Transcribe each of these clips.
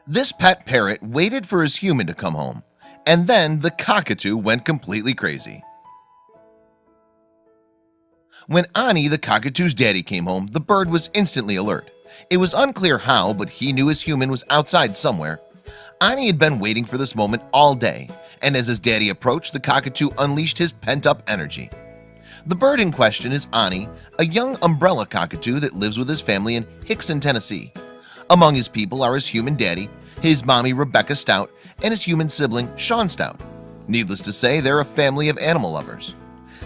This pet parrot waited for his human to come home, and then the cockatoo went completely crazy. When Ani, the cockatoo's daddy, came home, the bird was instantly alert. It was unclear how, but he knew his human was outside somewhere. Ani had been waiting for this moment all day, and as his daddy approached, the cockatoo unleashed his pent-up energy. The bird in question is Ani, a young umbrella cockatoo that lives with his family in Hickson, Tennessee. Among his people are his human daddy, his mommy Rebecca Stout, and his human sibling Sean Stout. Needless to say, they're a family of animal lovers.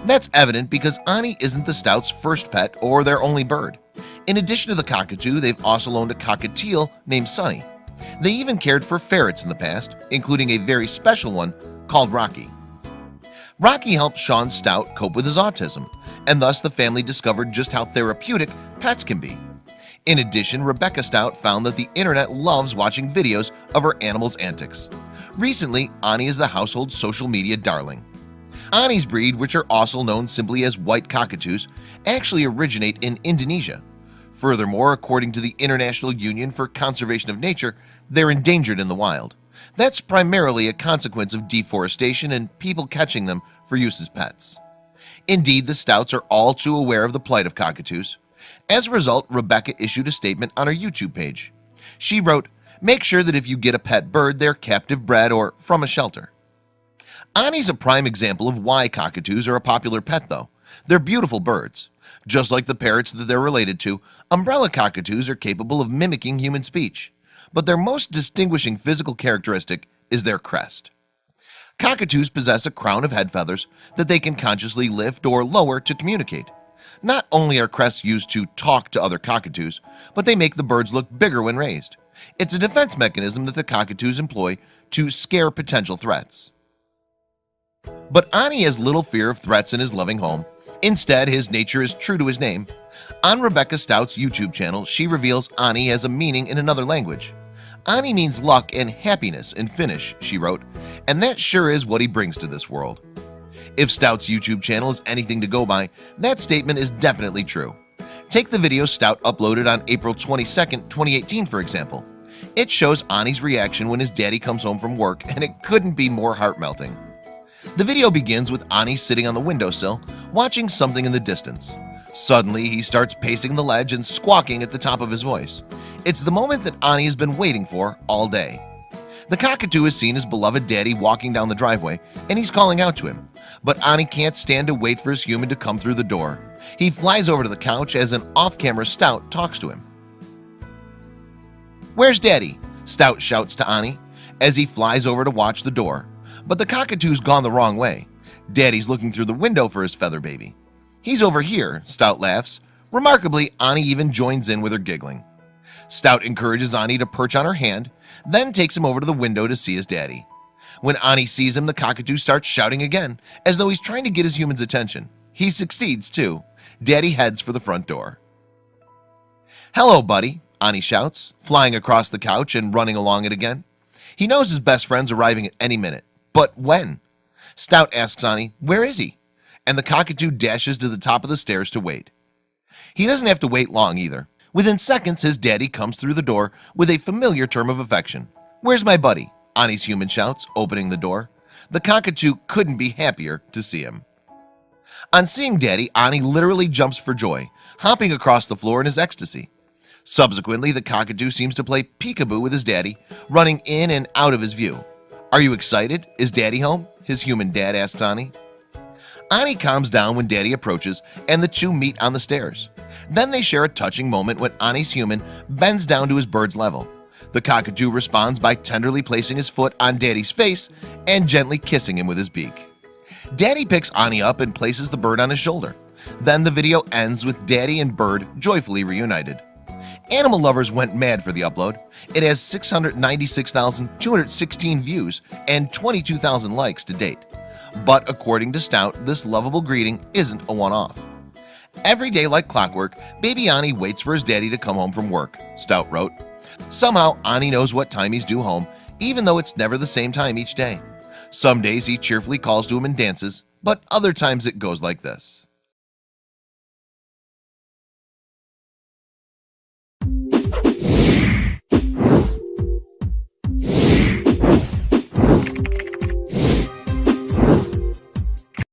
That's evident because Ani isn't the Stouts' first pet or their only bird. In addition to the cockatoo, they've also owned a cockatiel named Sunny. They even cared for ferrets in the past, including a very special one called Rocky. Rocky helped Sean Stout cope with his autism, and thus the family discovered just how therapeutic pets can be. In addition, Rebecca Stout found that the internet loves watching videos of her animals' antics. Recently, Ani is the household's social media darling. Ani's breed, which are also known simply as white cockatoos, actually originate in Indonesia. Furthermore, according to the International Union for Conservation of Nature, they're endangered in the wild. That's primarily a consequence of deforestation and people catching them for use as pets. Indeed, the Stouts are all too aware of the plight of cockatoos. As a result, Rebecca issued a statement on her YouTube page. She wrote, "Make sure that if you get a pet bird, they're captive bred or from a shelter." Ani's a prime example of why cockatoos are a popular pet though. They're beautiful birds. Just like the parrots that they're related to, umbrella cockatoos are capable of mimicking human speech. But their most distinguishing physical characteristic is their crest. Cockatoos possess a crown of head feathers that they can consciously lift or lower to communicate. Not only are crests used to talk to other cockatoos, but they make the birds look bigger when raised. It's a defense mechanism that the cockatoos employ to scare potential threats. But Ani has little fear of threats in his loving home. Instead, his nature is true to his name. On Rebecca Stout's YouTube channel, she reveals Ani has a meaning in another language. Ani means luck and happiness in Finnish, she wrote, and that sure is what he brings to this world. If Stout's YouTube channel is anything to go by, that statement is definitely true. Take the video Stout uploaded on April 22nd, 2018 for example. It shows Ani's reaction when his daddy comes home from work, and it couldn't be more heart-melting. The video begins with Ani sitting on the windowsill, watching something in the distance. Suddenly, he starts pacing the ledge and squawking at the top of his voice. It's the moment that Ani has been waiting for all day. The cockatoo has seen his beloved daddy walking down the driveway, and he's calling out to him. But Ani can't stand to wait for his human to come through the door. He flies over to the couch as an off-camera Stout talks to him. "Where's Daddy?" Stout shouts to Ani as he flies over to watch the door. But the cockatoo's gone the wrong way. Daddy's looking through the window for his feather baby. "He's over here," Stout laughs. Remarkably, Ani even joins in with her giggling. Stout encourages Ani to perch on her hand, then takes him over to the window to see his daddy. When Ani sees him, the cockatoo starts shouting again, as though he's trying to get his human's attention. He succeeds too. Daddy heads for the front door. "Hello, buddy," Ani shouts, flying across the couch and running along it again. He knows his best friend's arriving at any minute. But when? Stout asks Ani, "Where is he?" And the cockatoo dashes to the top of the stairs to wait. He doesn't have to wait long either. Within seconds, his daddy comes through the door with a familiar term of affection. "Where's my buddy?" Ani's human shouts, opening the door. The cockatoo couldn't be happier to see him. On seeing Daddy, Ani literally jumps for joy, hopping across the floor in his ecstasy. Subsequently, the cockatoo seems to play peekaboo with his daddy, running in and out of his view. "Are you excited? Is Daddy home?" his human dad asks Ani. Ani calms down when Daddy approaches, and the two meet on the stairs. Then they share a touching moment when Ani's human bends down to his bird's level. The cockatoo responds by tenderly placing his foot on Daddy's face and gently kissing him with his beak. Daddy picks Ani up and places the bird on his shoulder. Then the video ends with Daddy and bird joyfully reunited. Animal lovers went mad for the upload. It has 696,216 views and 22,000 likes to date. But according to Stout, this lovable greeting isn't a one-off. "Every day like clockwork, baby Ani waits for his daddy to come home from work," Stout wrote. Somehow, Ani knows what time he's due home, even though it's never the same time each day. Some days he cheerfully calls to him and dances, but other times it goes like this.